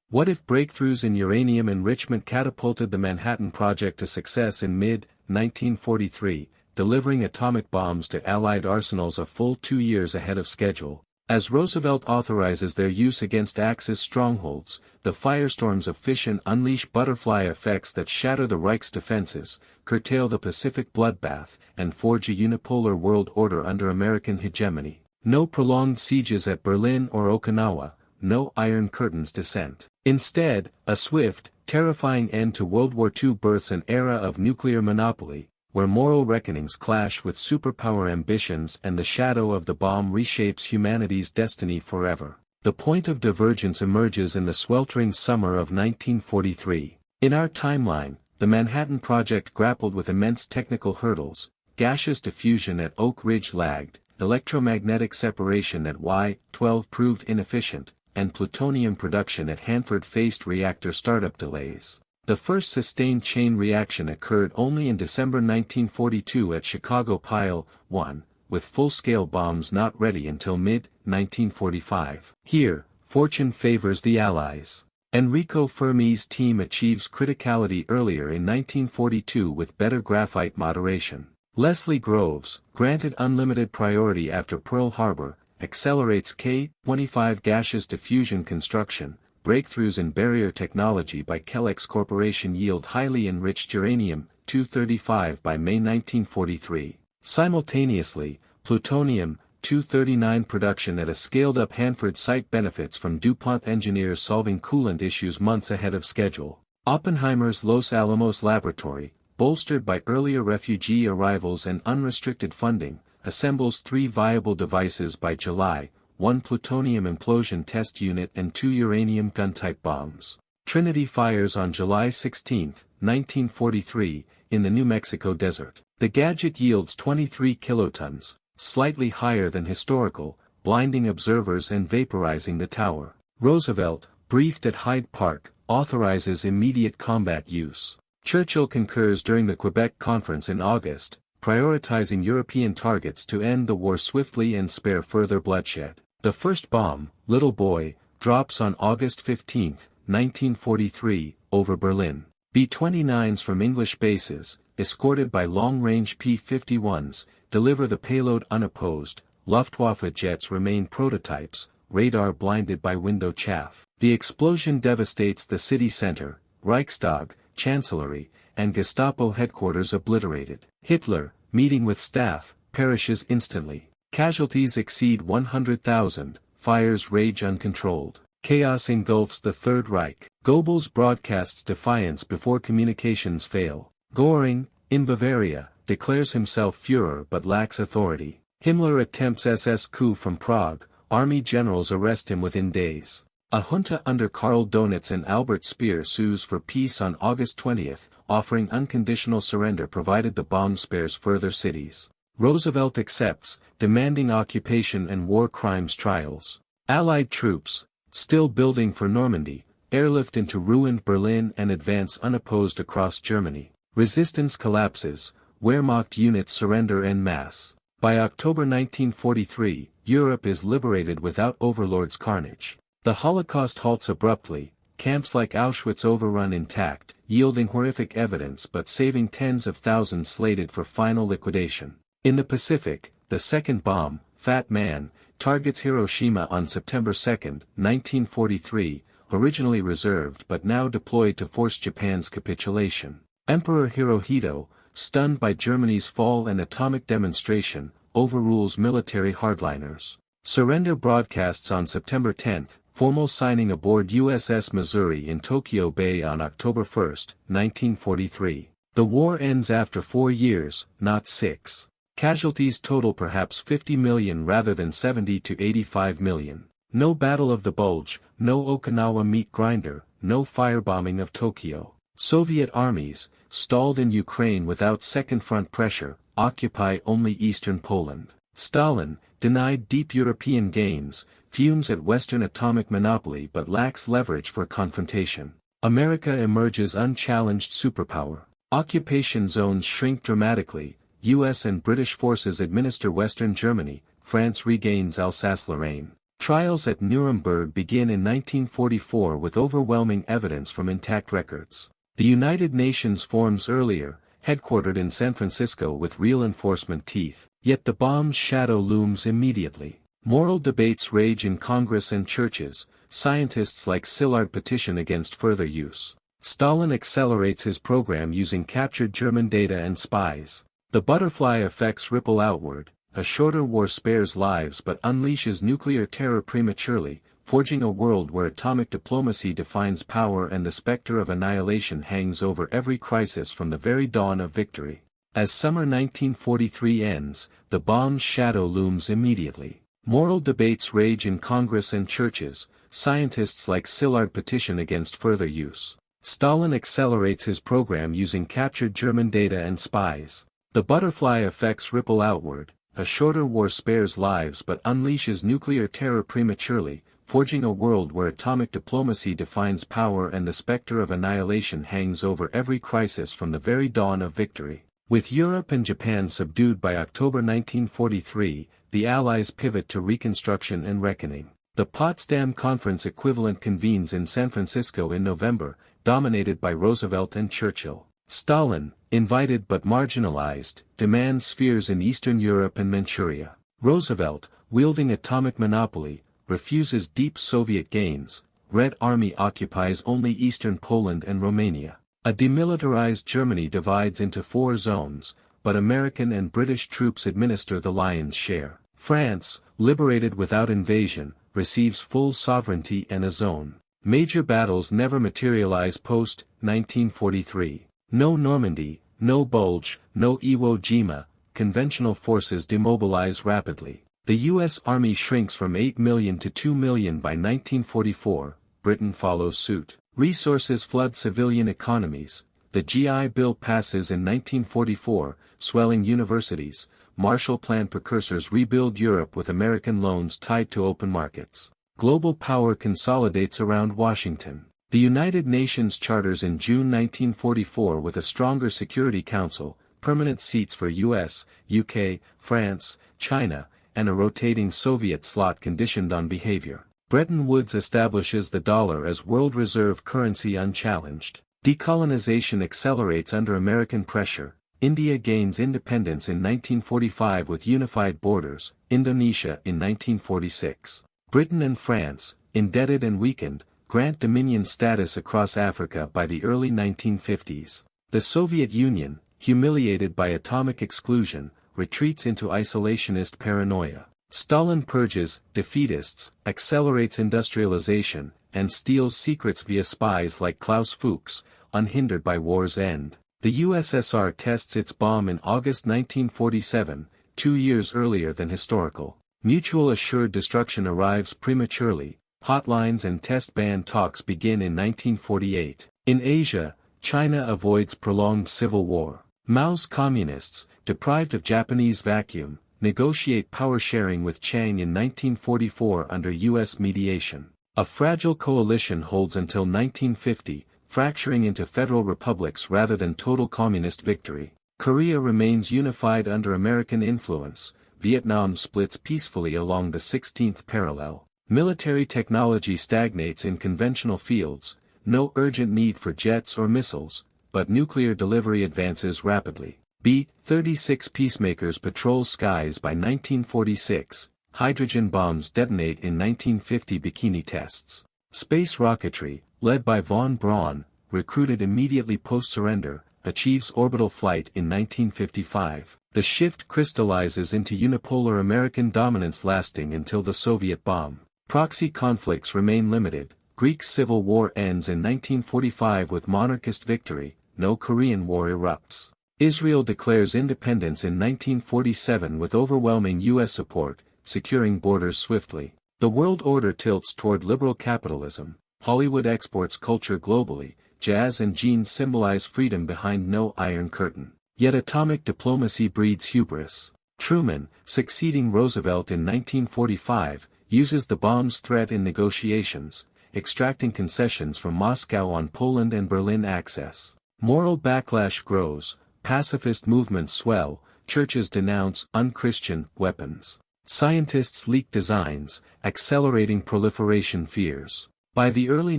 What if breakthroughs in uranium enrichment catapulted the Manhattan Project to success in mid-1943, delivering atomic bombs to Allied arsenals a full 2 years ahead of schedule? As Roosevelt authorizes their use against Axis strongholds, the firestorms of fission unleash butterfly effects that shatter the Reich's defenses, curtail the Pacific bloodbath, and forge a unipolar world order under American hegemony. No prolonged sieges at Berlin or Okinawa, no Iron Curtain's descent. Instead, a swift, terrifying end to World War II births an era of nuclear monopoly, where moral reckonings clash with superpower ambitions and the shadow of the bomb reshapes humanity's destiny forever. The point of divergence emerges in the sweltering summer of 1943. In our timeline, the Manhattan Project grappled with immense technical hurdles. Gaseous diffusion at Oak Ridge lagged, electromagnetic separation at Y-12 proved inefficient, and plutonium production at Hanford faced reactor startup delays. The first sustained chain reaction occurred only in December 1942 at Chicago Pile 1, with full-scale bombs not ready until mid-1945. Here, fortune favors the Allies. Enrico Fermi's team achieves criticality earlier in 1942 with better graphite moderation. Leslie Groves, granted unlimited priority after Pearl Harbor, accelerates K-25 gaseous diffusion construction. Breakthroughs in barrier technology by Kellex Corporation yield highly enriched uranium-235 by May 1943. Simultaneously, plutonium-239 production at a scaled-up Hanford site benefits from DuPont engineers solving coolant issues months ahead of schedule. Oppenheimer's Los Alamos laboratory, bolstered by earlier refugee arrivals and unrestricted funding, assembles 3 viable devices by July: 1 plutonium implosion test unit and 2 uranium gun-type bombs. Trinity fires on July 16, 1943, in the New Mexico desert. The gadget yields 23 kilotons, slightly higher than historical, blinding observers and vaporizing the tower. Roosevelt, briefed at Hyde Park, authorizes immediate combat use. Churchill concurs during the Quebec Conference in August, prioritizing European targets to end the war swiftly and spare further bloodshed. The first bomb, Little Boy, drops on August 15, 1943, over Berlin. B-29s from English bases, escorted by long-range P-51s, deliver the payload unopposed. Luftwaffe jets remain prototypes, radar blinded by window chaff. The explosion devastates the city center, Reichstag, Chancellery, and Gestapo headquarters obliterated. Hitler, meeting with staff, perishes instantly. Casualties exceed 100,000, fires rage uncontrolled. Chaos engulfs the Third Reich. Goebbels broadcasts defiance before communications fail. Göring, in Bavaria, declares himself Führer but lacks authority. Himmler attempts SS coup from Prague, army generals arrest him within days. A junta under Karl Donitz and Albert Speer sues for peace on August 20, offering unconditional surrender provided the bomb spares further cities. Roosevelt accepts, demanding occupation and war crimes trials. Allied troops, still building for Normandy, airlift into ruined Berlin and advance unopposed across Germany. Resistance collapses, Wehrmacht units surrender en masse. By October 1943, Europe is liberated without overlords' carnage. The Holocaust halts abruptly, camps like Auschwitz overrun intact, yielding horrific evidence but saving tens of thousands slated for final liquidation. In the Pacific, the second bomb, Fat Man, targets Hiroshima on September 2, 1943, originally reserved but now deployed to force Japan's capitulation. Emperor Hirohito, stunned by Germany's fall and atomic demonstration, overrules military hardliners. Surrender broadcasts on September 10, formal signing aboard USS Missouri in Tokyo Bay on October 1, 1943. The war ends after 4 years, not 6. Casualties total perhaps 50 million rather than 70 to 85 million. No Battle of the Bulge, no Okinawa meat grinder, no firebombing of Tokyo. Soviet armies, stalled in Ukraine without second front pressure, occupy only eastern Poland. Stalin, denied deep European gains, fumes at Western atomic monopoly but lacks leverage for confrontation. America emerges unchallenged superpower. Occupation zones shrink dramatically, US and British forces administer Western Germany, France regains Alsace-Lorraine. Trials at Nuremberg begin in 1944 with overwhelming evidence from intact records. The United Nations forms earlier, headquartered in San Francisco with real enforcement teeth, yet the bomb's shadow looms immediately. Moral debates rage in Congress and churches, scientists like Szilard petition against further use. Stalin accelerates his program using captured German data and spies. The butterfly effects ripple outward. A shorter war spares lives but unleashes nuclear terror prematurely, forging a world where atomic diplomacy defines power and the specter of annihilation hangs over every crisis from the very dawn of victory. As summer 1943 ends, the bomb's shadow looms immediately. Moral debates rage in Congress and churches, scientists like Szilard petition against further use. Stalin accelerates his program using captured German data and spies. The butterfly effects ripple outward. A shorter war spares lives but unleashes nuclear terror prematurely, forging a world where atomic diplomacy defines power and the specter of annihilation hangs over every crisis from the very dawn of victory. With Europe and Japan subdued by October 1943, the Allies pivot to reconstruction and reckoning. The Potsdam Conference equivalent convenes in San Francisco in November, dominated by Roosevelt and Churchill. Stalin, invited but marginalized, demands spheres in Eastern Europe and Manchuria. Roosevelt, wielding atomic monopoly, refuses deep Soviet gains. Red Army occupies only eastern Poland and Romania. A demilitarized Germany divides into 4 zones, but American and British troops administer the lion's share. France, liberated without invasion, receives full sovereignty and a zone. Major battles never materialize post-1943. No Normandy, no Bulge, no Iwo Jima, conventional forces demobilize rapidly. The U.S. Army shrinks from 8 million to 2 million by 1944, Britain follows suit. Resources flood civilian economies. The GI Bill passes in 1944, swelling universities. Marshall Plan precursors rebuild Europe with American loans tied to open markets. Global power consolidates around Washington. The United Nations charters in June 1944 with a stronger Security Council, permanent seats for US, UK, France, China, and a rotating Soviet slot conditioned on behavior. Bretton Woods establishes the dollar as world reserve currency unchallenged. Decolonization accelerates under American pressure. India gains independence in 1945 with unified borders, Indonesia in 1946. Britain and France, indebted and weakened, grant dominion status across Africa by the early 1950s. The Soviet Union, humiliated by atomic exclusion, retreats into isolationist paranoia. Stalin purges defeatists, accelerates industrialization, and steals secrets via spies like Klaus Fuchs, unhindered by war's end. The USSR tests its bomb in August 1947, 2 years earlier than historical. Mutual assured destruction arrives prematurely. Hotlines and test ban talks begin in 1948. In Asia, China avoids prolonged civil war. Mao's communists, deprived of Japanese vacuum, negotiate power sharing with Chiang in 1944 under U.S. mediation. A fragile coalition holds until 1950, fracturing into federal republics rather than total communist victory. Korea remains unified under American influence. Vietnam splits peacefully along the 16th parallel. Military technology stagnates in conventional fields, no urgent need for jets or missiles, but nuclear delivery advances rapidly. B-36 peacemakers patrol skies by 1946, hydrogen bombs detonate in 1950 bikini tests. Space rocketry, led by von Braun, recruited immediately post-surrender, achieves orbital flight in 1955. The shift crystallizes into unipolar American dominance lasting until the Soviet bomb. Proxy conflicts remain limited. Greek civil war ends in 1945 with monarchist victory. No Korean War erupts. Israel declares independence in 1947 with overwhelming U.S. support, securing borders swiftly. The world order tilts toward liberal capitalism. Hollywood exports culture globally. Jazz and jeans symbolize freedom behind no Iron Curtain. Yet atomic diplomacy breeds hubris. Truman, succeeding Roosevelt in 1945, uses the bomb's threat in negotiations, extracting concessions from Moscow on Poland and Berlin access. Moral backlash grows, pacifist movements swell, churches denounce unchristian weapons. Scientists leak designs, accelerating proliferation fears. By the early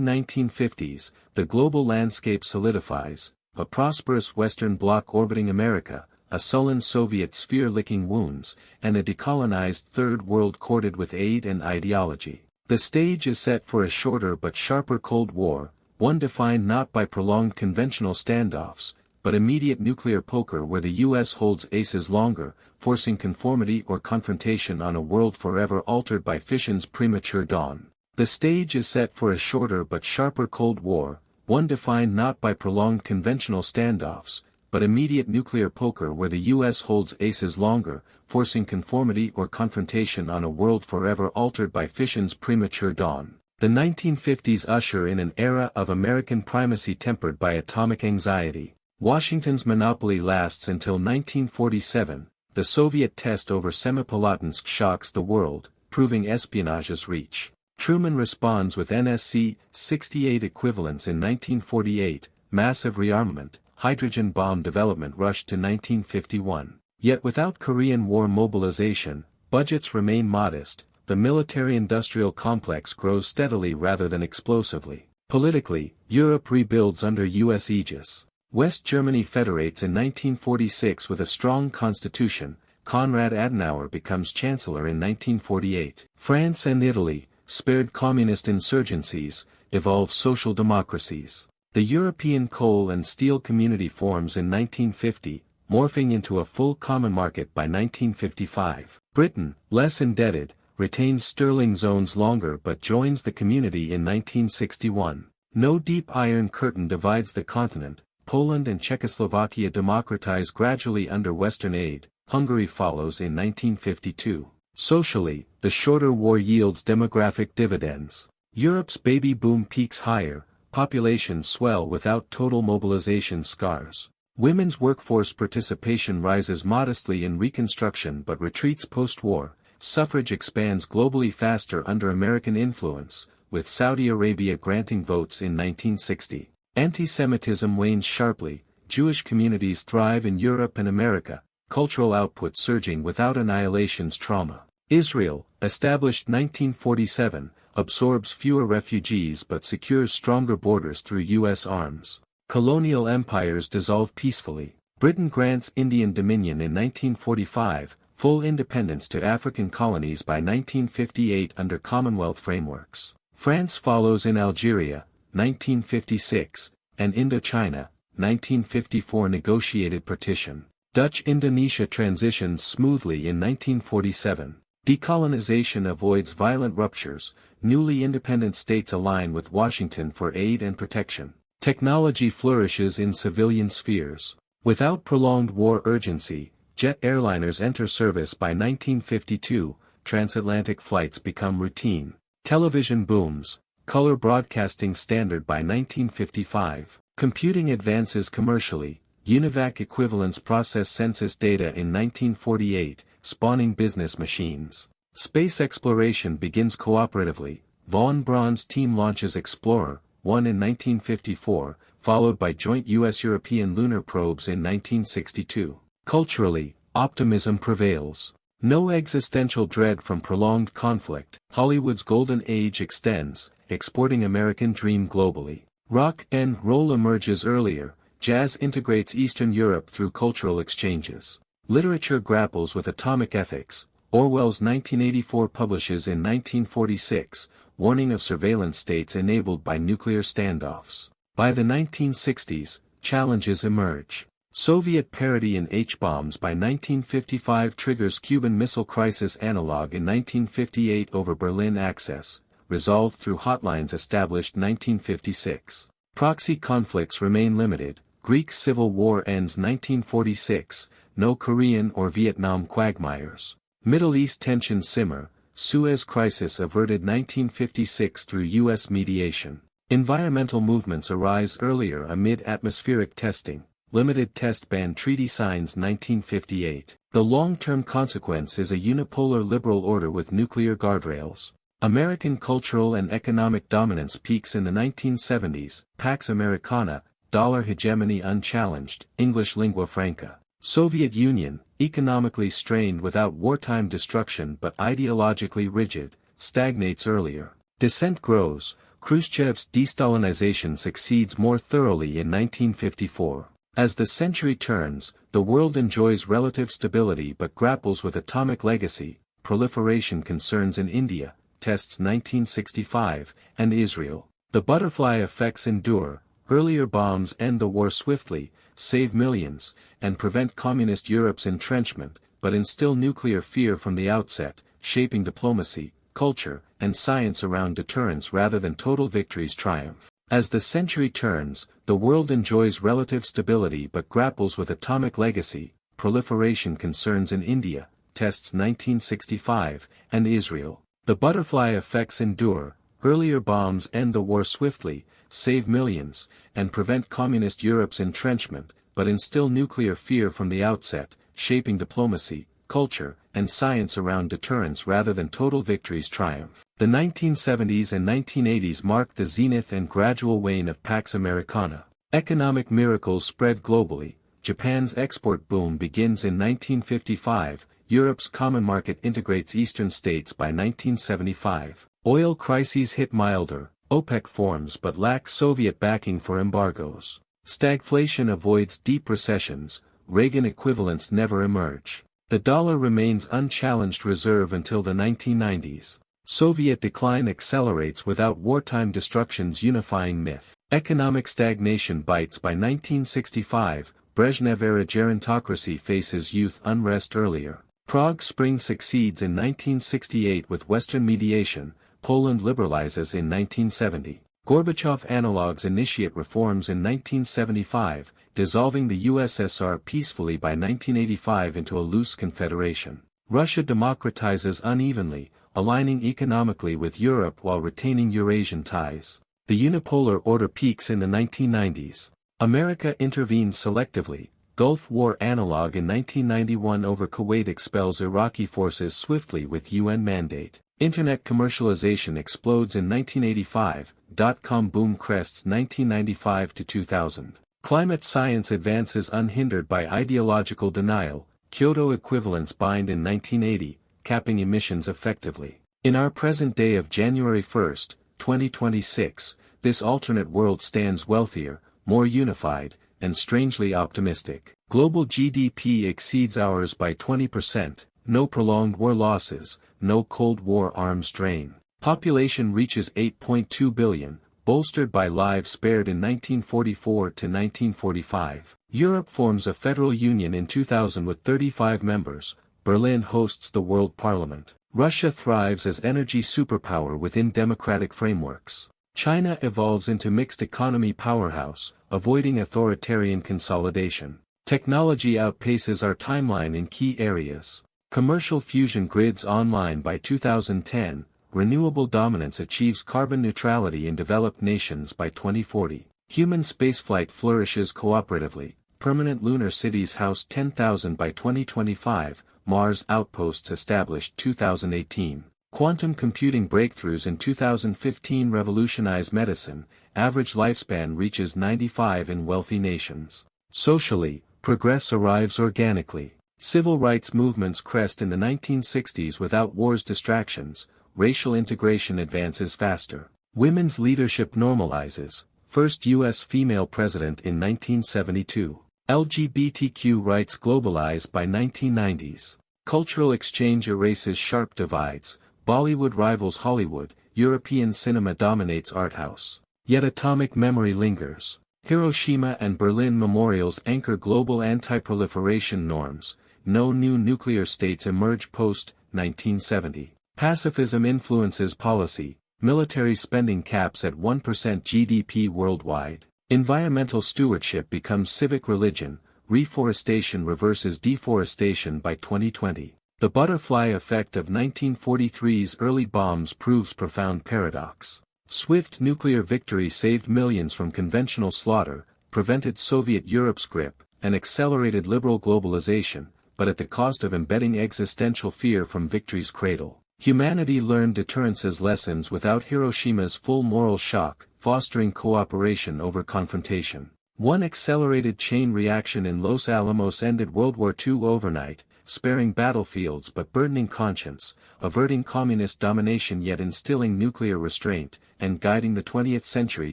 1950s, the global landscape solidifies, a prosperous Western bloc orbiting America, a sullen Soviet sphere licking wounds, and a decolonized Third World courted with aid and ideology. The stage is set for a shorter but sharper Cold War, one defined not by prolonged conventional standoffs, but immediate nuclear poker where the US holds aces longer, forcing conformity or confrontation on a world forever altered by fission's premature dawn. The stage is set for a shorter but sharper Cold War, one defined not by prolonged conventional standoffs, but immediate nuclear poker where the US holds aces longer, forcing conformity or confrontation on a world forever altered by fission's premature dawn. The 1950s usher in an era of American primacy tempered by atomic anxiety. Washington's monopoly lasts until 1947, the Soviet test over Semipalatinsk shocks the world, proving espionage's reach. Truman responds with NSC-68 equivalents in 1948, massive rearmament, hydrogen bomb development rushed to 1951. Yet without Korean War mobilization, budgets remain modest, the military-industrial complex grows steadily rather than explosively. Politically, Europe rebuilds under US aegis. West Germany federates in 1946 with a strong constitution, Konrad Adenauer becomes chancellor in 1948. France and Italy, spared communist insurgencies, evolve social democracies. The European Coal and Steel Community forms in 1950, morphing into a full common market by 1955. Britain, less indebted, retains sterling zones longer but joins the community in 1961. No deep iron curtain divides the continent, Poland and Czechoslovakia democratize gradually under Western aid, Hungary follows in 1952. Socially, the shorter war yields demographic dividends. Europe's baby boom peaks higher, populations swell without total mobilization scars. Women's workforce participation rises modestly in Reconstruction but retreats post-war. Suffrage expands globally faster under American influence, with Saudi Arabia granting votes in 1960. Anti-Semitism wanes sharply, Jewish communities thrive in Europe and America, cultural output surging without annihilation's trauma. Israel, established 1947, absorbs fewer refugees but secures stronger borders through U.S. arms. Colonial empires dissolve peacefully. Britain grants Indian Dominion in 1945, full independence to African colonies by 1958 under Commonwealth frameworks. France follows in Algeria, 1956, and Indochina, 1954 negotiated partition. Dutch Indonesia transitions smoothly in 1947. Decolonization avoids violent ruptures, newly independent states align with Washington for aid and protection. Technology flourishes in civilian spheres. Without prolonged war urgency, jet airliners enter service by 1952, transatlantic flights become routine. Television booms, color broadcasting standard by 1955. Computing advances commercially, UNIVAC equivalents process census data in 1948, spawning business machines. Space exploration begins cooperatively, Von Braun's team launches Explorer, 1 in 1954, followed by joint US-European lunar probes in 1962. Culturally, optimism prevails. No existential dread from prolonged conflict, Hollywood's golden age extends, exporting American dream globally. Rock and roll emerges earlier, jazz integrates Eastern Europe through cultural exchanges. Literature grapples with atomic ethics, Orwell's 1984 publishes in 1946, warning of surveillance states enabled by nuclear standoffs. By the 1960s, challenges emerge. Soviet parity in H-bombs by 1955 triggers Cuban Missile Crisis analog in 1958 over Berlin Access, resolved through hotlines established 1956. Proxy conflicts remain limited, Greek Civil War ends 1946, no Korean or Vietnam quagmires. Middle East tensions simmer, Suez Crisis averted 1956 through U.S. mediation. Environmental movements arise earlier amid atmospheric testing, Limited Test Ban Treaty signs 1958. The long-term consequence is a unipolar liberal order with nuclear guardrails. American cultural and economic dominance peaks in the 1970s, Pax Americana, dollar hegemony unchallenged, English lingua franca. Soviet Union, economically strained without wartime destruction but ideologically rigid, stagnates earlier. Dissent grows. Khrushchev's de-Stalinization succeeds more thoroughly in 1954. As the century turns, the world enjoys relative stability but grapples with atomic legacy, proliferation concerns in India, tests 1965, and Israel. The butterfly effects endure. Earlier bombs end the war swiftly, save millions, and prevent communist Europe's entrenchment, but instill nuclear fear from the outset, shaping diplomacy, culture, and science around deterrence rather than total victories triumph. As the century turns, the world enjoys relative stability but grapples with atomic legacy, proliferation concerns in India, tests 1965, and Israel. The butterfly effects endure. Earlier bombs end the war swiftly, save millions, and prevent communist Europe's entrenchment, but instill nuclear fear from the outset, shaping diplomacy, culture, and science around deterrence rather than total victories triumph. The 1970s and 1980s marked the zenith and gradual wane of Pax Americana. Economic miracles spread globally. Japan's export boom begins in 1955, Europe's common market integrates eastern states by 1975. Oil crises hit milder, OPEC forms but lacks Soviet backing for embargoes. Stagflation avoids deep recessions, Reagan equivalents never emerge. The dollar remains unchallenged reserve until the 1990s. Soviet decline accelerates without wartime destruction's unifying myth. Economic stagnation bites by 1965, Brezhnev-era gerontocracy faces youth unrest earlier. Prague Spring succeeds in 1968 with Western mediation, Poland liberalizes in 1970. Gorbachev analogues initiate reforms in 1975, dissolving the USSR peacefully by 1985 into a loose confederation. Russia democratizes unevenly, aligning economically with Europe while retaining Eurasian ties. The unipolar order peaks in the 1990s. America intervenes selectively. Gulf War analog in 1991 over Kuwait expels Iraqi forces swiftly with UN mandate. Internet commercialization explodes in 1985, dot-com boom crests 1995 to 2000. Climate science advances unhindered by ideological denial, Kyoto equivalents bind in 1980, capping emissions effectively. In our present day of January 1, 2026, this alternate world stands wealthier, more unified, and strangely optimistic. Global GDP exceeds ours by 20%, no prolonged war losses, no Cold War arms drain. Population reaches 8.2 billion, bolstered by lives spared in 1944 to 1945. Europe forms a federal union in 2000 with 35 members. Berlin hosts the World Parliament. Russia thrives as energy superpower within democratic frameworks. China evolves into mixed economy powerhouse, avoiding authoritarian consolidation. Technology outpaces our timeline in key areas. Commercial fusion grids online by 2010, renewable dominance achieves carbon neutrality in developed nations by 2040. Human spaceflight flourishes cooperatively, permanent lunar cities house 10,000 by 2025, Mars outposts established 2018. Quantum computing breakthroughs in 2015 revolutionize medicine, average lifespan reaches 95 in wealthy nations. Socially, progress arrives organically. Civil rights movements crest in the 1960s without war's distractions, racial integration advances faster. Women's leadership normalizes, first U.S. female president in 1972. LGBTQ rights globalize by 1990s. Cultural exchange erases sharp divides, Bollywood rivals Hollywood, European cinema dominates art house. Yet atomic memory lingers. Hiroshima and Berlin memorials anchor global anti-proliferation norms, no new nuclear states emerge post-1970. Pacifism influences policy, military spending caps at 1% GDP worldwide. Environmental stewardship becomes civic religion, reforestation reverses deforestation by 2020. The butterfly effect of 1943's early bombs proves profound paradox. Swift nuclear victory saved millions from conventional slaughter, prevented Soviet Europe's grip, and accelerated liberal globalization, but at the cost of embedding existential fear from victory's cradle. Humanity learned deterrence's lessons without Hiroshima's full moral shock, fostering cooperation over confrontation. One accelerated chain reaction in Los Alamos ended World War II overnight, sparing battlefields but burdening conscience, averting communist domination yet instilling nuclear restraint, and guiding the 20th century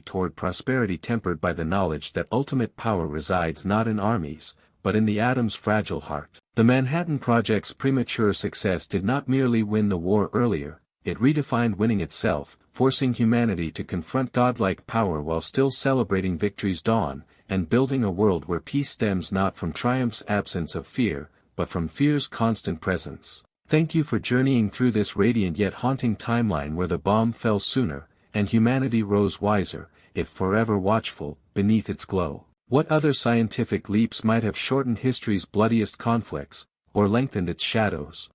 toward prosperity tempered by the knowledge that ultimate power resides not in armies, but in the atom's fragile heart. The Manhattan Project's premature success did not merely win the war earlier, it redefined winning itself, forcing humanity to confront godlike power while still celebrating victory's dawn, and building a world where peace stems not from triumph's absence of fear, but from fear's constant presence. Thank you for journeying through this radiant yet haunting timeline where the bomb fell sooner, and humanity rose wiser, if forever watchful, beneath its glow. What other scientific leaps might have shortened history's bloodiest conflicts, or lengthened its shadows?